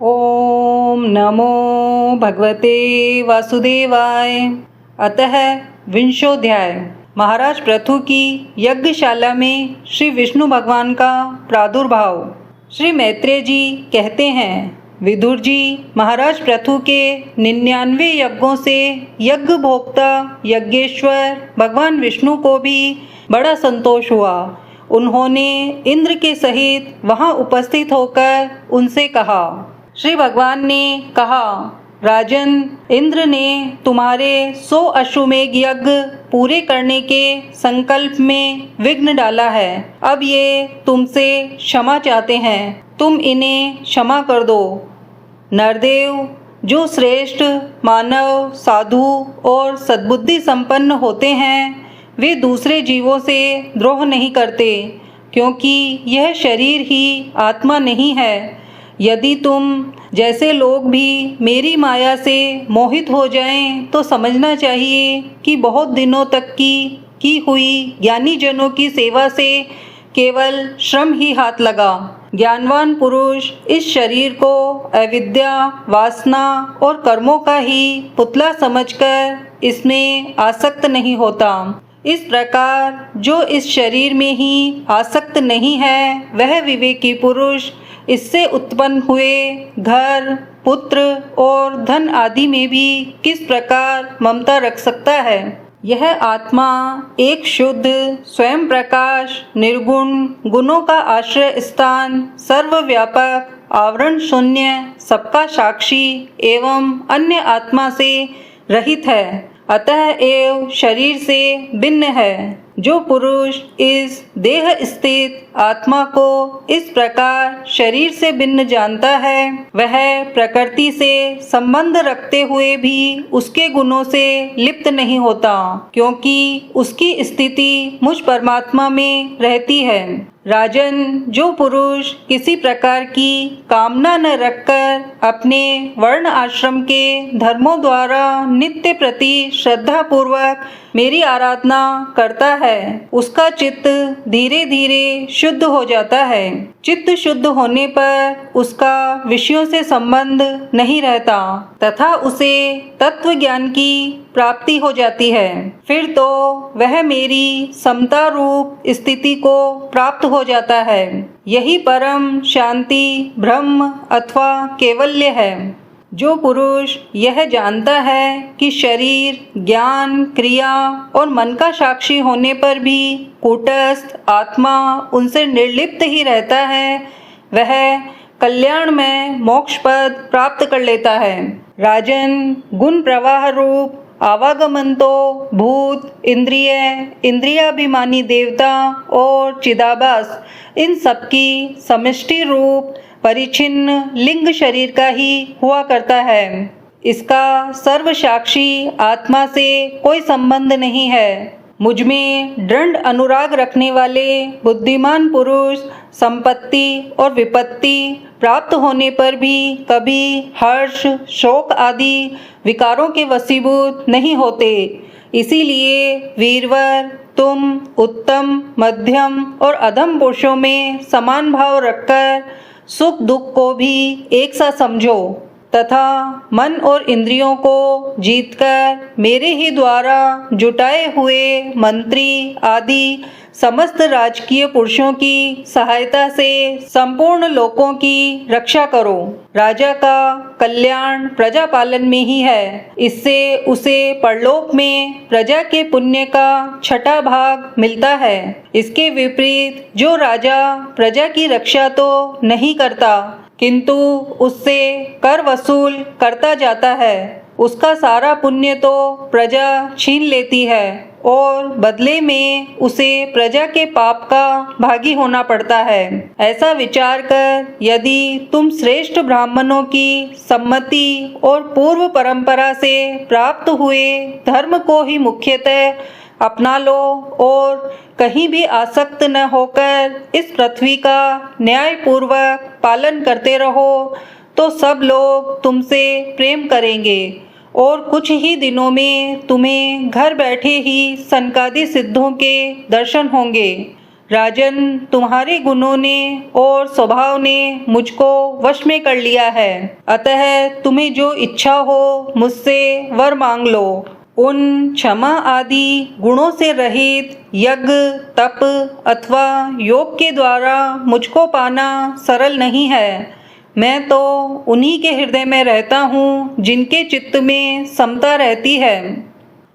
ओम नमो भगवते वासुदेवाय। अतः विंशोध्याय। महाराज पृथु की यज्ञशाला में श्री विष्णु भगवान का प्रादुर्भाव। श्री मैत्रेय जी कहते हैं, विदुर जी, महाराज पृथु के 99 यज्ञों से यज्ञ भोक्ता यज्ञेश्वर भगवान विष्णु को भी बड़ा संतोष हुआ। उन्होंने इंद्र के सहित वहां उपस्थित होकर उनसे कहा। श्री भगवान ने कहा, राजन, इंद्र ने तुम्हारे 100 अश्वमेघ यज्ञ पूरे करने के संकल्प में विघ्न डाला है। अब ये तुमसे क्षमा चाहते हैं, तुम इन्हें क्षमा कर दो। नरदेव, जो श्रेष्ठ मानव, साधु और सद्बुद्धि संपन्न होते हैं, वे दूसरे जीवों से द्रोह नहीं करते, क्योंकि यह शरीर ही आत्मा नहीं है। यदि तुम जैसे लोग भी मेरी माया से मोहित हो जाएं, तो समझना चाहिए कि बहुत दिनों तक की हुई ज्ञानी जनों की सेवा से केवल श्रम ही हाथ लगा। ज्ञानवान पुरुष इस शरीर को अविद्या, वासना और कर्मों का ही पुतला समझकर इसमें आसक्त नहीं होता। इस प्रकार जो इस शरीर में ही आसक्त नहीं है, वह विवेकी पुरुष इससे उत्पन्न हुए घर, पुत्र और धन आदि में भी किस प्रकार ममता रख सकता है। यह आत्मा एक शुद्ध, स्वयं प्रकाश, निर्गुण, गुणों का आश्रय स्थान, सर्वव्यापक, आवरण शून्य, सबका साक्षी एवं अन्य आत्मा से रहित है, अतः एव शरीर से भिन्न है। जो पुरुष इस देह स्थित आत्मा को इस प्रकार शरीर से भिन्न जानता है, वह प्रकृति से संबंध रखते हुए भी उसके गुणों से लिप्त नहीं होता, क्योंकि उसकी स्थिति मुझ परमात्मा में रहती है। राजन, जो पुरुष किसी प्रकार की कामना न रखकर अपने वर्ण आश्रम के धर्मों द्वारा नित्य प्रति श्रद्धा पूर्वक मेरी आराधना करता है, उसका चित्त धीरे धीरे शुद्ध हो जाता है। चित्त शुद्ध होने पर उसका विषयों से संबंध नहीं रहता तथा उसे तत्व ज्ञान की प्राप्ति हो जाती है। फिर तो वह मेरी समता रूप स्थिति को प्राप्त हो जाता है। यही परम शांति, ब्रह्म अथवा कैवल्य है। जो पुरुष यह जानता है कि शरीर, ज्ञान, क्रिया और मन का साक्षी होने पर भी कूटस्थ आत्मा उनसे निर्लिप्त ही रहता है, वह कल्याण में मोक्ष पद प्राप्त कर लेता है। राजन, गुण प्रवाह रूप आवागमन तो भूत, इंद्रिय, इंद्रियाभिमानी देवता और चिदाभास, इन सबकी समष्टि रूप परिचिन्न लिंग शरीर का ही हुआ करता है। इसका सर्वसाक्षी आत्मा से कोई संबंध नहीं है। मुझ में दृढ़ अनुराग रखने वाले बुद्धिमान पुरुष संपत्ति और विपत्ति प्राप्त होने पर भी कभी हर्ष, शोक आदि विकारों के वशीभूत नहीं होते। इसीलिए वीरवर, तुम उत्तम, मध्यम और अधम पुरुषों में समान भाव रखकर सुख दुख को भी एक सा समझो तथा मन और इंद्रियों को जीतकर मेरे ही द्वारा जुटाए हुए मंत्री आदि समस्त राजकीय पुरुषों की सहायता से संपूर्ण लोकों की रक्षा करो। राजा का कल्याण प्रजा पालन में ही है। इससे उसे परलोक में प्रजा के पुण्य का 6वां भाग मिलता है। इसके विपरीत जो राजा प्रजा की रक्षा तो नहीं करता, किंतु उससे कर वसूल करता जाता है, उसका सारा पुण्य तो प्रजा छीन लेती है और बदले में उसे प्रजा के पाप का भागी होना पड़ता है। ऐसा विचार कर यदि तुम श्रेष्ठ ब्राह्मणों की सम्मति और पूर्व परंपरा से प्राप्त हुए धर्म को ही मुख्यतः अपना लो और कहीं भी आसक्त न होकर इस पृथ्वी का न्यायपूर्वक पालन करते रहो, तो सब लोग तुमसे प्रेम करेंगे और कुछ ही दिनों में तुम्हें घर बैठे ही सनकादि सिद्धों के दर्शन होंगे। राजन, तुम्हारे गुणों ने और स्वभाव ने मुझको वश में कर लिया है, अतः तुम्हें जो इच्छा हो मुझसे वर मांग लो। उन क्षमा आदि गुणों से रहित यज्ञ, तप अथवा योग के द्वारा मुझको पाना सरल नहीं है। मैं तो उन्हीं के हृदय में रहता हूँ जिनके चित्त में समता रहती है।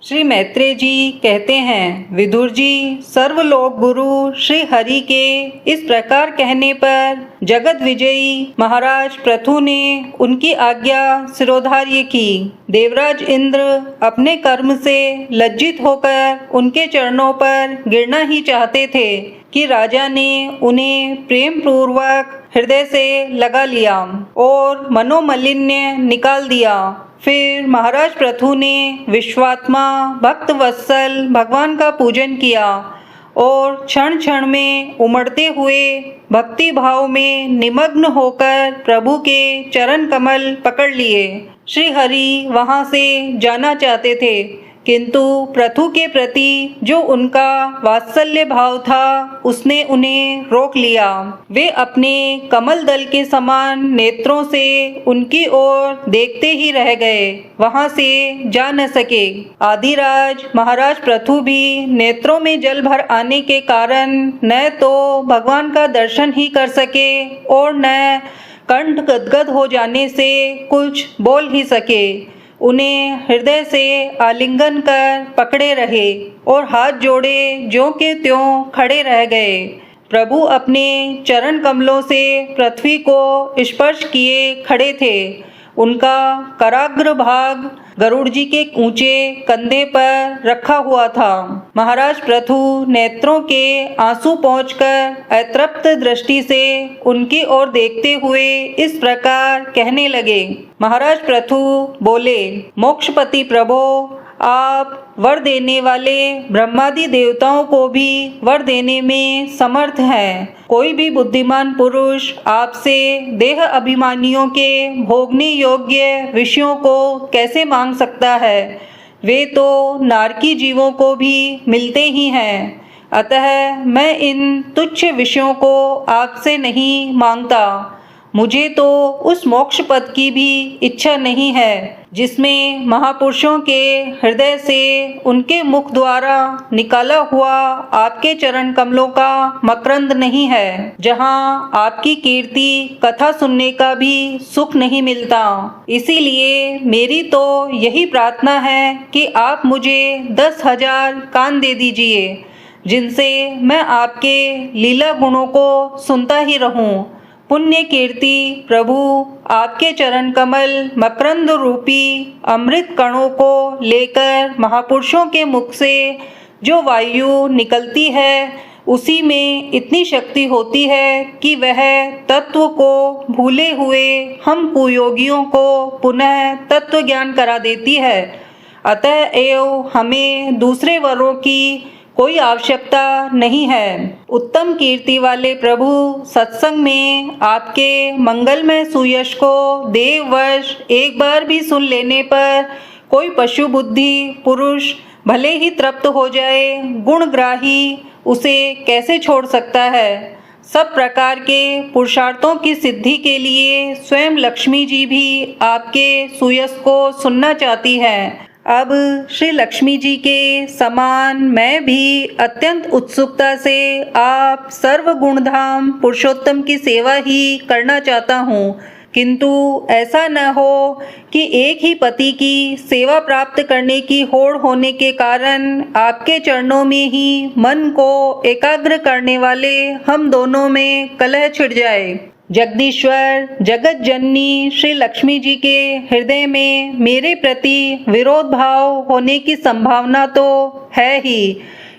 श्री मैत्रेय जी कहते हैं, विदुर जी, सर्वलोक गुरु श्री हरि के इस प्रकार कहने पर जगत विजयी महाराज पृथु ने उनकी आज्ञा सिरोधार्य की। देवराज इंद्र अपने कर्म से लज्जित होकर उनके चरणों पर गिरना ही चाहते थे कि राजा ने उन्हें प्रेम पूर्वक हृदय से लगा लिया और मनोमलिन्य निकाल दिया। फिर महाराज पृथु ने विश्वात्मा भक्त वत्सल भगवान का पूजन किया और क्षण क्षण में उमड़ते हुए भक्ति भाव में निमग्न होकर प्रभु के चरण कमल पकड़ लिए। श्री हरि वहां से जाना चाहते थे, किंतु पृथु के प्रति जो उनका वात्सल्य भाव था उसने उन्हें रोक लिया। वे अपने कमल दल के समान नेत्रों से उनकी ओर देखते ही रह गए, वहां से जा न सके। आदिराज महाराज पृथु भी नेत्रों में जल भर आने के कारण न तो भगवान का दर्शन ही कर सके और न कंठ गदगद हो जाने से कुछ बोल ही सके। उन्हें हृदय से आलिंगन कर पकड़े रहे और हाथ जोड़े ज्यों के त्यों खड़े रह गए। प्रभु अपने चरण कमलों से पृथ्वी को स्पर्श किए खड़े थे। उनका कराग्र भाग गरुड़ जी के ऊंचे कंधे पर रखा हुआ था। महाराज पृथु नेत्रों के आंसू पोंछकर अतृप्त दृष्टि से उनकी ओर देखते हुए इस प्रकार कहने लगे। महाराज पृथु बोले, मोक्षपति प्रभो, आप वर देने वाले ब्रह्मादि देवताओं को भी वर देने में समर्थ हैं। कोई भी बुद्धिमान पुरुष आपसे देह अभिमानियों के भोगने योग्य विषयों को कैसे मांग सकता है? वे तो नारकी जीवों को भी मिलते ही हैं। अतः मैं इन तुच्छ विषयों को आपसे नहीं मांगता। मुझे तो उस मोक्ष पद की भी इच्छा नहीं है जिसमें महापुरुषों के हृदय से उनके मुख द्वारा निकाला हुआ आपके चरण कमलों का मकरंद नहीं है, जहाँ आपकी कीर्ति कथा सुनने का भी सुख नहीं मिलता। इसीलिए मेरी तो यही प्रार्थना है कि आप मुझे 10,000 कान दे दीजिए, जिनसे मैं आपके लीला गुणों को सुनता ही रहूं। पुण्य कीर्ति प्रभु आपके चरण कमल मकरंद रूपी अमृत कणों को लेकर महापुरुषों के मुख से जो वायु निकलती है उसी में इतनी शक्ति होती है कि वह तत्व को भूले हुए हम कुयोगियों को पुनः तत्व ज्ञान करा देती है। अतः एव हमें दूसरे वरों की कोई आवश्यकता नहीं है। उत्तम कीर्ति वाले प्रभु सत्संग में आपके मंगलमय सुयश को देववश एक बार भी सुन लेने पर कोई पशु बुद्धि पुरुष भले ही तृप्त हो जाए, गुणग्राही उसे कैसे छोड़ सकता है? सब प्रकार के पुरुषार्थों की सिद्धि के लिए स्वयं लक्ष्मी जी भी आपके सुयश को सुनना चाहती है। अब श्री लक्ष्मी जी के समान मैं भी अत्यंत उत्सुकता से आप सर्व गुणधाम पुरुषोत्तम की सेवा ही करना चाहता हूँ, किंतु ऐसा न हो कि एक ही पति की सेवा प्राप्त करने की होड़ होने के कारण आपके चरणों में ही मन को एकाग्र करने वाले हम दोनों में कलह छिड़ जाए। जगदीश्वर जगत जननी श्री लक्ष्मी जी के हृदय में मेरे प्रति विरोध भाव होने की संभावना तो है ही,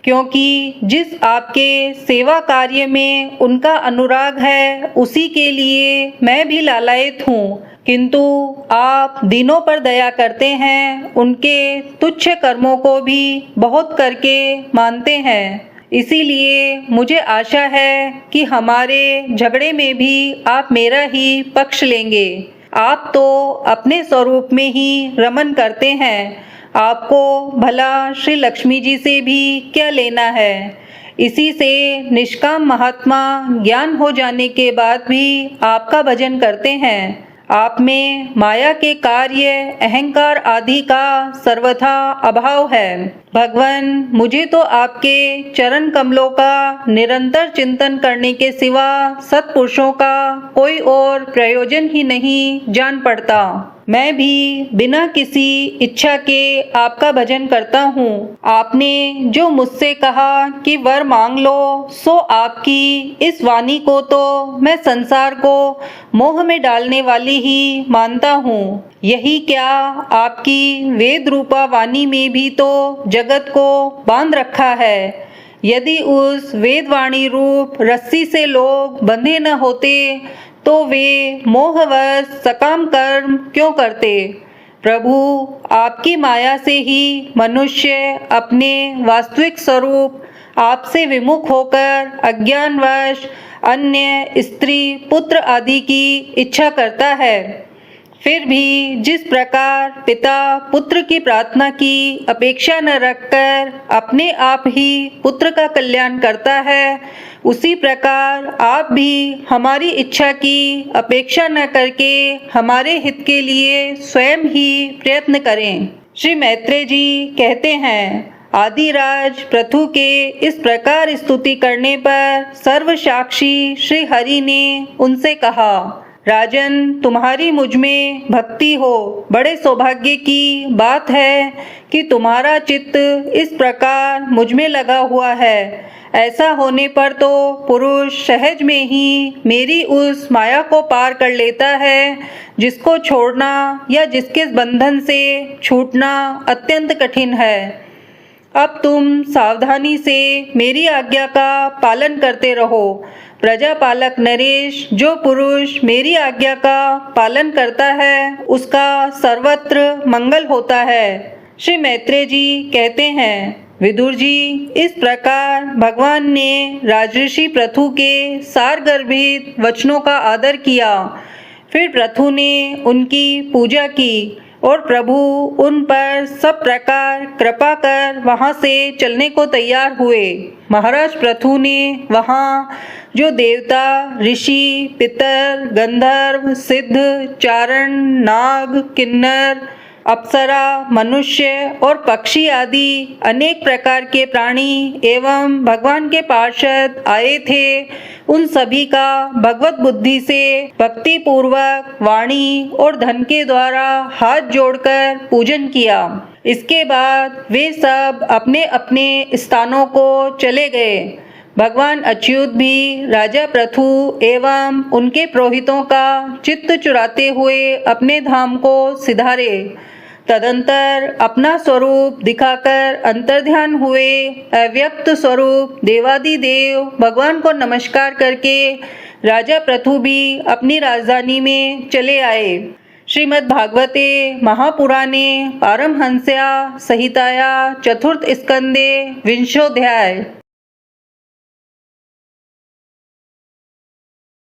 क्योंकि जिस आपके सेवा कार्य में उनका अनुराग है उसी के लिए मैं भी लालायित हूँ, किंतु आप दिनों पर दया करते हैं, उनके तुच्छ कर्मों को भी बहुत करके मानते हैं। इसीलिए मुझे आशा है कि हमारे झगड़े में भी आप मेरा ही पक्ष लेंगे। आप तो अपने स्वरूप में ही रमन करते हैं, आपको भला श्री लक्ष्मी जी से भी क्या लेना है? इसी से निष्काम महात्मा ज्ञान हो जाने के बाद भी आपका भजन करते हैं। आप में माया के कार्य, अहंकार आदि का सर्वथा अभाव है। भगवान, मुझे तो आपके चरण कमलों का निरंतर चिंतन करने के सिवा सत्पुरुषों का कोई और प्रयोजन ही नहीं जान पड़ता। मैं भी बिना किसी इच्छा के आपका भजन करता हूँ। आपने जो मुझसे कहा कि वर मांग लो, सो आपकी इस वाणी को तो मैं संसार को मोह में डालने वाली ही मानता हूँ। यही क्या, आपकी वेद रूपा वाणी में भी तो जगत को बांध रखा है। यदि उस वेदवाणी रूप रस्सी से लोग बंधे न होते तो वे मोहवश सकाम कर्म क्यों करते। प्रभु, आपकी माया से ही मनुष्य अपने वास्तविक स्वरूप आपसे विमुख होकर अज्ञानवश अन्य स्त्री, पुत्र आदि की इच्छा करता है। फिर भी जिस प्रकार पिता पुत्र की प्रार्थना की अपेक्षा न रखकर अपने आप ही पुत्र का कल्याण करता है, उसी प्रकार आप भी हमारी इच्छा की अपेक्षा न करके हमारे हित के लिए स्वयं ही प्रयत्न करें। श्री मैत्रेय जी कहते हैं, आदिराज पृथु के इस प्रकार स्तुति करने पर सर्वसाक्षी श्री हरि ने उनसे कहा, राजन, तुम्हारी मुझ में भक्ति हो। बड़े सौभाग्य की बात है कि तुम्हारा चित्त इस प्रकार मुझ में लगा हुआ है। ऐसा होने पर तो पुरुष सहज में ही मेरी उस माया को पार कर लेता है जिसको छोड़ना या जिसके बंधन से छूटना अत्यंत कठिन है। अब तुम सावधानी से मेरी आज्ञा का पालन करते रहो। प्रजापालक नरेश, जो पुरुष मेरी आज्ञा का पालन करता है उसका सर्वत्र मंगल होता है। श्री मैत्रेय जी कहते हैं, विदुर जी, इस प्रकार भगवान ने राजऋषि पृथु के सारगर्भित वचनों का आदर किया। फिर पृथु ने उनकी पूजा की और प्रभु उन पर सब प्रकार कृपा कर वहाँ से चलने को तैयार हुए। महाराज पृथु ने वहाँ जो देवता, ऋषि, पितर, गंधर्व, सिद्ध, चारण, नाग, किन्नर, अप्सरा, मनुष्य और पक्षी आदि अनेक प्रकार के प्राणी एवं भगवान के पार्षद आए थे, उन सभी का भगवत बुद्धि से भक्ति पूर्वक वाणी और धन के द्वारा हाथ जोड़कर पूजन किया। इसके बाद वे सब अपने अपने स्थानों को चले गए। भगवान अच्युत भी राजा पृथु एवं उनके पुरोहितों का चित्त चुराते हुए अपने धाम को सिधारे। तदंतर अपना स्वरूप दिखाकर अंतर्ध्यान हुए। अव्यक्त स्वरूप देवादिदेव भगवान को नमस्कार करके राजा पृथु भी अपनी राजधानी में चले आए। श्रीमद् भागवते महापुराणे पारमहंस्या संहिताया चतुर्थ स्कंदे 20 अध्याय।